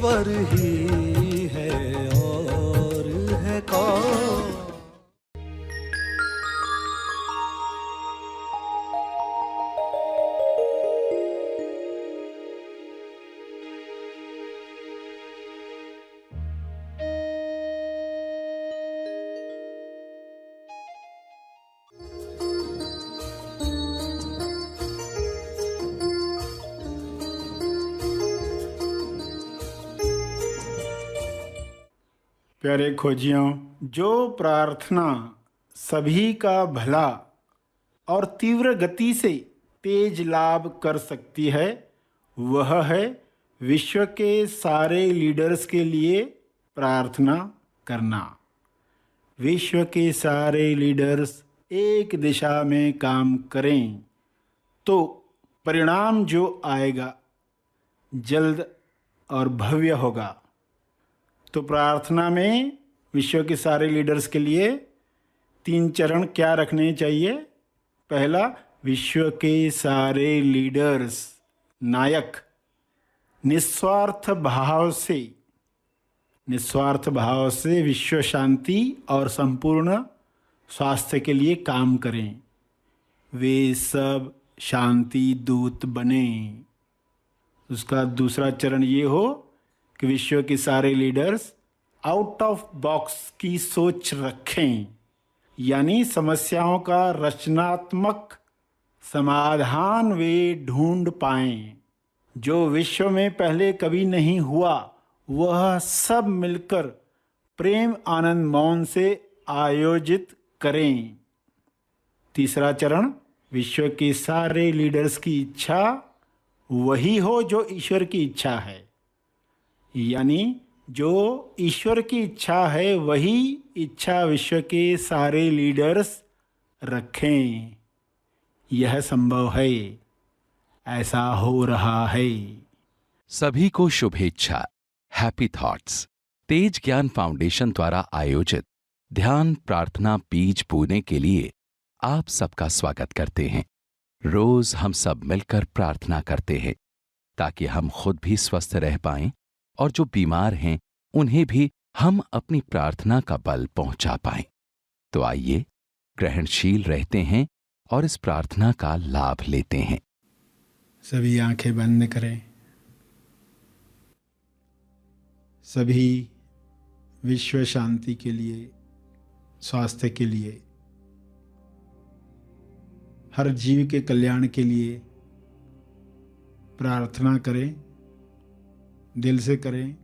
ईश्वर ही है और है कौन। प्यारे खोजियों, जो प्रार्थना सभी का भला और तीव्र गति से तेज लाभ कर सकती है, वह है विश्व के सारे लीडर्स के लिए प्रार्थना करना। विश्व के सारे लीडर्स एक दिशा में काम करें तो परिणाम जो आएगा जल्द और भव्य होगा। तो प्रार्थना में विश्व के सारे लीडर्स के लिए 3 चरण क्या रखने चाहिए? पहला, विश्व के सारे लीडर्स नायक निस्वार्थ भाव से विश्व शांति और संपूर्ण स्वास्थ्य के लिए काम करें। वे सब शांति दूत बने। उसका दूसरा चरण ये हो कि विश्व के सारे लीडर्स आउट ऑफ बॉक्स की सोच रखें, यानी समस्याओं का रचनात्मक समाधान वे ढूंढ पाएं। जो विश्व में पहले कभी नहीं हुआ, वह सब मिलकर प्रेम आनंद मौन से आयोजित करें। तीसरा चरण, विश्व के सारे लीडर्स की इच्छा वही हो जो ईश्वर की इच्छा है, यानी जो ईश्वर की इच्छा है वही इच्छा विश्व के सारे लीडर्स रखें। यह संभव है, ऐसा हो रहा है। सभी को शुभेच्छा। हैप्पी थॉट्स तेज ज्ञान फाउंडेशन द्वारा आयोजित ध्यान प्रार्थना बीज बोने के लिए आप सबका स्वागत करते हैं। रोज हम सब मिलकर प्रार्थना करते हैं ताकि हम खुद भी स्वस्थ रह पाएं और जो बीमार हैं उन्हें भी हम अपनी प्रार्थना का बल पहुंचा पाएं। तो आइए ग्रहणशील रहते हैं और इस प्रार्थना का लाभ लेते हैं। सभी आंखें बंद करें। सभी विश्व शांति के लिए, स्वास्थ्य के लिए, हर जीव के कल्याण के लिए प्रार्थना करें, दिल से करें।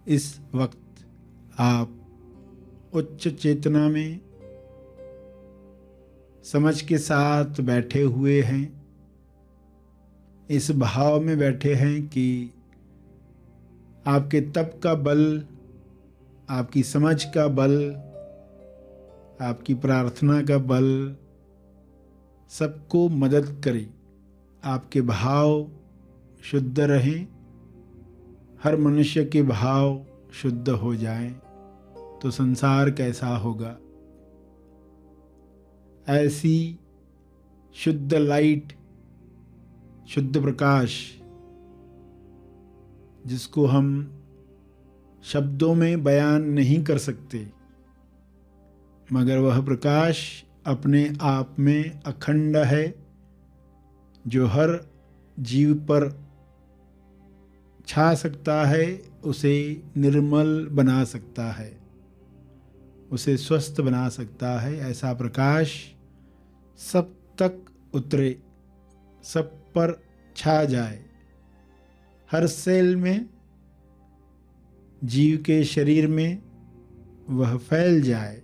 इस वक्त आप उच्च चेतना में समझ के साथ बैठे हुए हैं। इस भाव में बैठे हैं कि आपके तप का बल, आपकी समझ का बल, आपकी प्रार्थना का बल सबको मदद करे। आपके भाव शुद्ध रहें, हर मनुष्य के भाव शुद्ध हो जाएं तो संसार कैसा होगा। ऐसी शुद्ध लाइट, शुद्ध प्रकाश जिसको हम शब्दों में बयान नहीं कर सकते, मगर वह प्रकाश अपने आप में अखंड है, जो हर जीव पर छा सकता है, उसे निर्मल बना सकता है, उसे स्वस्थ बना सकता है। ऐसा प्रकाश सब तक उतरे, सब पर छा जाए, हर सेल में, जीव के शरीर में वह फैल जाए,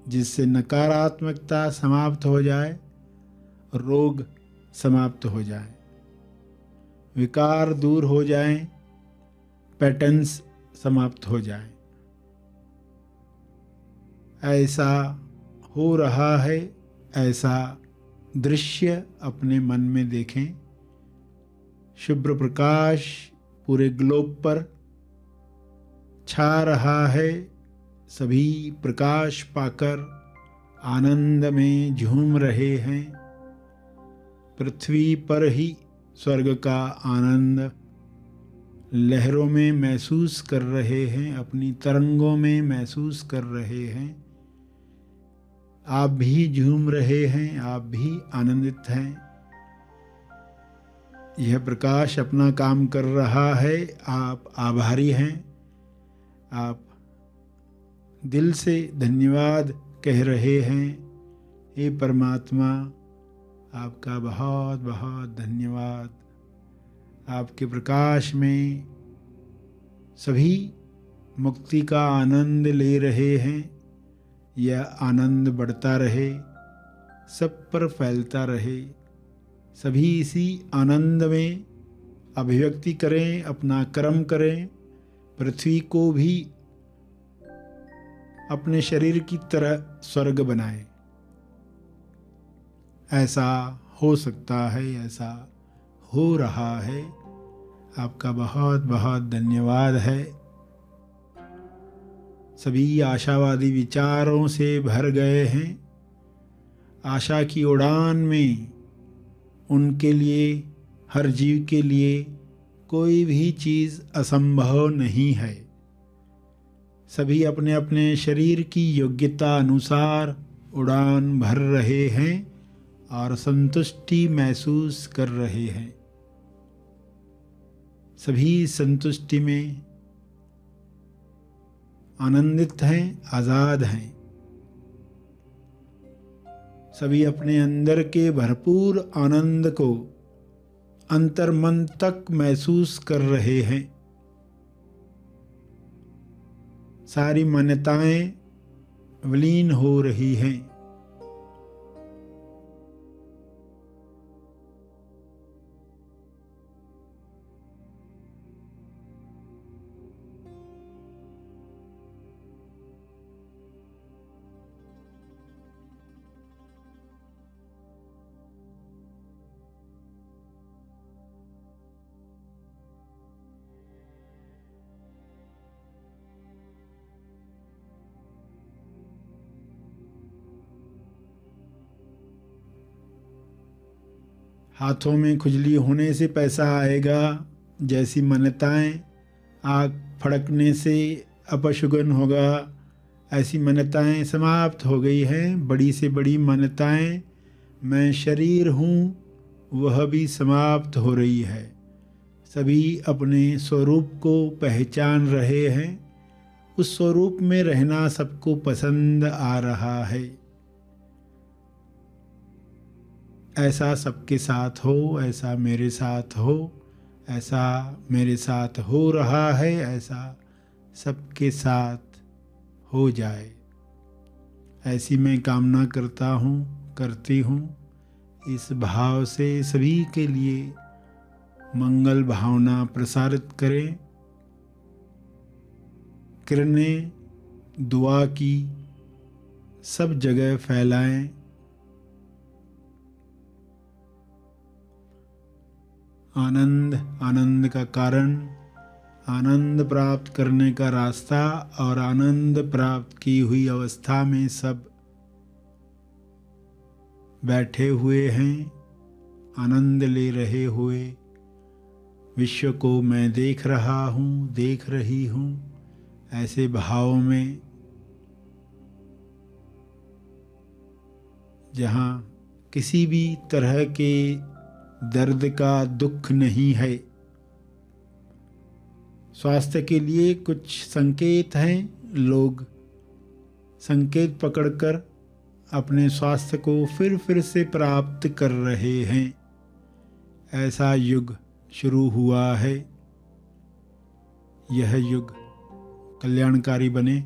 जिससे नकारात्मकता समाप्त हो जाए, रोग समाप्त हो जाए, विकार दूर हो जाएं, पैटर्न्स समाप्त हो जाएं। ऐसा हो रहा है, ऐसा दृश्य अपने मन में देखें। शुभ्र प्रकाश पूरे ग्लोब पर छा रहा है। सभी प्रकाश पाकर आनंद में झूम रहे हैं। पृथ्वी पर ही स्वर्ग का आनंद लहरों में महसूस कर रहे हैं, अपनी तरंगों में महसूस कर रहे हैं। आप भी झूम रहे हैं, आप भी आनंदित हैं। यह प्रकाश अपना काम कर रहा है, आप आभारी हैं। आप दिल से धन्यवाद कह रहे हैं। हे परमात्मा, आपका बहुत बहुत धन्यवाद। आपके प्रकाश में सभी मुक्ति का आनंद ले रहे हैं। यह आनंद बढ़ता रहे, सब पर फैलता रहे। सभी इसी आनंद में अभिव्यक्ति करें, अपना कर्म करें। पृथ्वी को भी अपने शरीर की तरह स्वर्ग बनाएं। ऐसा हो सकता है, ऐसा हो रहा है। आपका बहुत बहुत धन्यवाद है। सभी आशावादी विचारों से भर गए हैं। आशा की उड़ान में उनके लिए, हर जीव के लिए कोई भी चीज़ असंभव नहीं है। सभी अपने अपने शरीर की योग्यता अनुसार उड़ान भर रहे हैं और संतुष्टि महसूस कर रहे हैं। सभी संतुष्टि में आनंदित हैं, आज़ाद हैं। सभी अपने अंदर के भरपूर आनंद को अंतर्मन तक महसूस कर रहे हैं। सारी मान्यताएं विलीन हो रही हैं। हाथों में खुजली होने से पैसा आएगा जैसी मान्यताएं, आग फड़कने से अपशगुन होगा, ऐसी मान्यताएं समाप्त हो गई हैं। बड़ी से बड़ी मान्यताएं, मैं शरीर हूँ, वह भी समाप्त हो रही है। सभी अपने स्वरूप को पहचान रहे हैं। उस स्वरूप में रहना सबको पसंद आ रहा है। ऐसा सबके साथ हो, ऐसा मेरे साथ हो, ऐसा मेरे साथ हो रहा है, ऐसा सबके साथ हो जाए, ऐसी मैं कामना करता हूँ, करती हूँ। इस भाव से सभी के लिए मंगल भावना प्रसारित करें। किरणें दुआ की सब जगह फैलाएं। आनंद, आनंद का कारण, आनंद प्राप्त करने का रास्ता और आनंद प्राप्त की हुई अवस्था में सब बैठे हुए हैं, आनंद ले रहे हुए। विश्व को मैं देख रहा हूँ, देख रही हूँ, ऐसे भाव में जहाँ किसी भी तरह के दर्द का दुख नहीं है। स्वास्थ्य के लिए कुछ संकेत हैं। लोग संकेत पकड़कर अपने स्वास्थ्य को फिर से प्राप्त कर रहे हैं। ऐसा युग शुरू हुआ है। यह युग कल्याणकारी बने।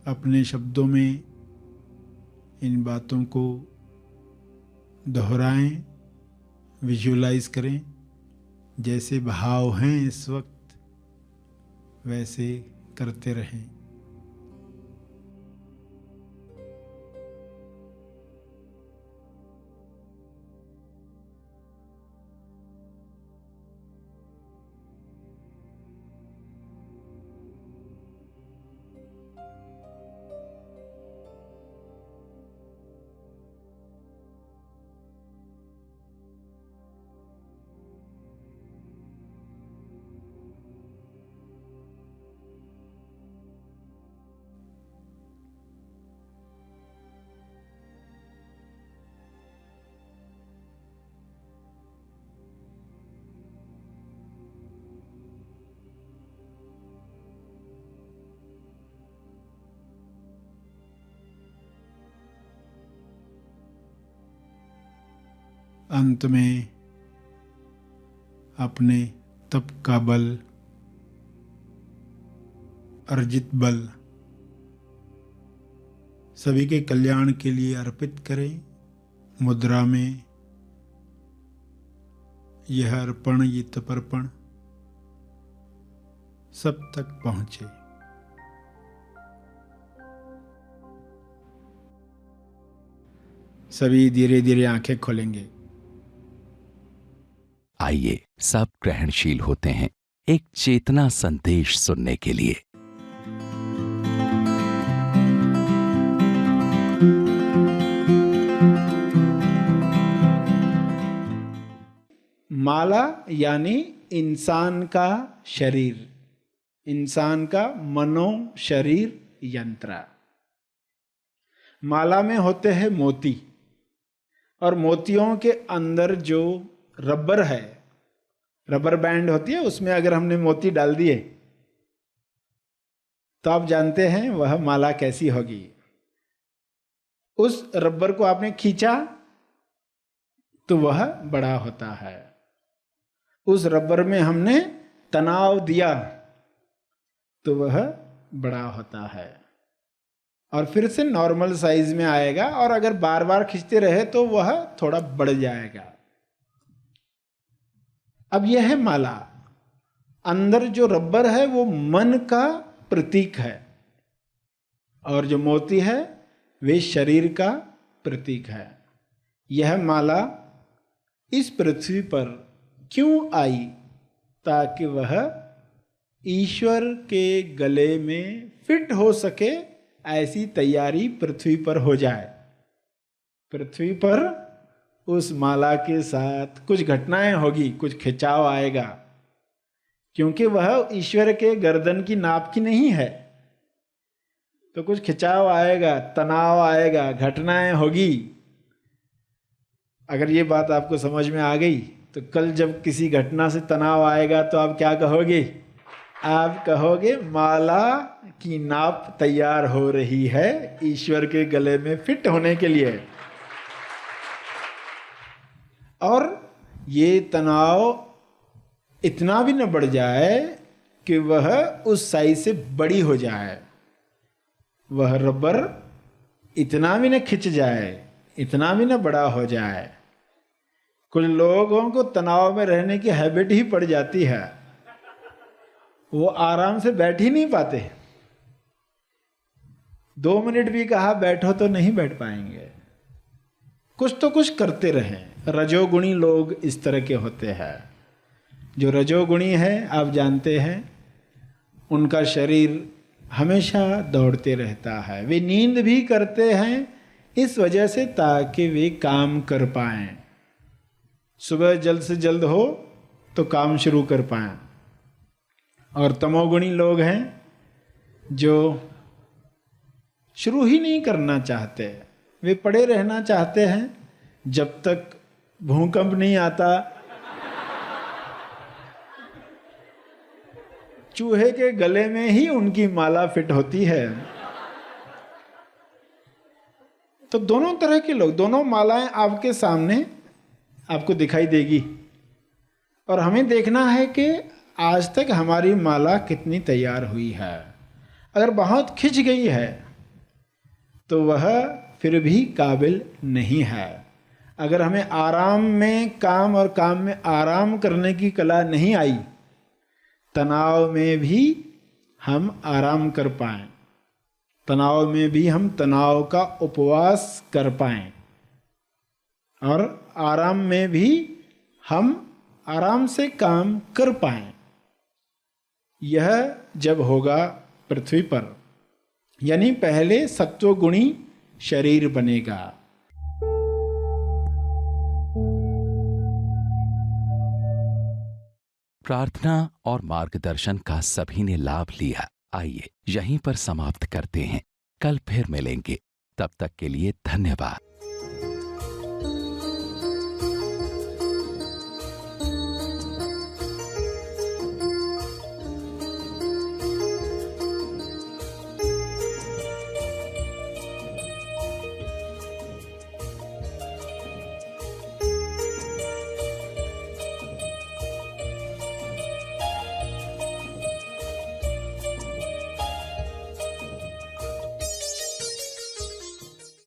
अपने शब्दों में इन बातों को दोहराएं, विजुअलाइज करें। जैसे भाव हैं इस वक्त, वैसे करते रहें। अंत में अपने तप का बल, अर्जित बल सभी के कल्याण के लिए अर्पित करें। मुद्रा में यह अर्पण, ये तपर्पण सब तक पहुंचे। सभी धीरे धीरे आंखें खोलेंगे। आइए सब ग्रहणशील होते हैं एक चेतना संदेश सुनने के लिए। माला यानी इंसान का शरीर, इंसान का मनो शरीर यंत्र। माला में होते हैं मोती, और मोतियों के अंदर जो रबर है, रबर बैंड होती है, उसमें अगर हमने मोती डाल दिए तो आप जानते हैं वह माला कैसी होगी। उस रबर को आपने खींचा तो वह बड़ा होता है। उस रबर में हमने तनाव दिया तो वह बड़ा होता है, और फिर से नॉर्मल साइज में आएगा, और अगर बार बार खींचते रहे तो वह थोड़ा बढ़ जाएगा। अब यह है माला। अंदर जो रबर है वो मन का प्रतीक है, और जो मोती है वे शरीर का प्रतीक है। यह माला इस पृथ्वी पर क्यों आई? ताकि वह ईश्वर के गले में फिट हो सके, ऐसी तैयारी पृथ्वी पर हो जाए। पृथ्वी पर उस माला के साथ कुछ घटनाएं होगी, कुछ खिंचाव आएगा, क्योंकि वह ईश्वर के गर्दन की नाप की नहीं है। तो कुछ खिंचाव आएगा, तनाव आएगा, घटनाएं होगी। अगर ये बात आपको समझ में आ गई तो कल जब किसी घटना से तनाव आएगा तो आप क्या कहोगे? आप कहोगे माला की नाप तैयार हो रही है ईश्वर के गले में फिट होने के लिए। और ये तनाव इतना भी न बढ़ जाए कि वह उस साइज से बड़ी हो जाए, वह रबर इतना भी न खिंच जाए, इतना भी न बड़ा हो जाए। कुछ लोगों को तनाव में रहने की हैबिट ही पड़ जाती है, वो आराम से बैठ ही नहीं पाते। 2 मिनट भी कहा बैठो तो नहीं बैठ पाएंगे, कुछ तो कुछ करते रहें। रजोगुणी लोग इस तरह के होते हैं। जो रजोगुणी है आप जानते हैं, उनका शरीर हमेशा दौड़ते रहता है। वे नींद भी करते हैं इस वजह से ताकि वे काम कर पाएं, सुबह जल्द से जल्द हो तो काम शुरू कर पाएं। और तमोगुणी लोग हैं जो शुरू ही नहीं करना चाहते, वे पड़े रहना चाहते हैं जब तक भूकंप नहीं आता, चूहे के गले में ही उनकी माला फिट होती है। तो दोनों तरह के लोग, दोनों मालाएं आपके सामने आपको दिखाई देगी, और हमें देखना है कि आज तक हमारी माला कितनी तैयार हुई है। अगर बहुत खिंच गई है तो वह फिर भी काबिल नहीं है। अगर हमें आराम में काम और काम में आराम करने की कला नहीं आई, तनाव में भी हम आराम कर पाएं, तनाव में भी हम तनाव का उपवास कर पाएं, और आराम में भी हम आराम से काम कर पाएं। यह जब होगा पृथ्वी पर, यानी पहले सत्वगुणी शरीर बनेगा। प्रार्थना और मार्गदर्शन का सभी ने लाभ लिया। आइए यहीं पर समाप्त करते हैं, कल फिर मिलेंगे। तब तक के लिए धन्यवाद।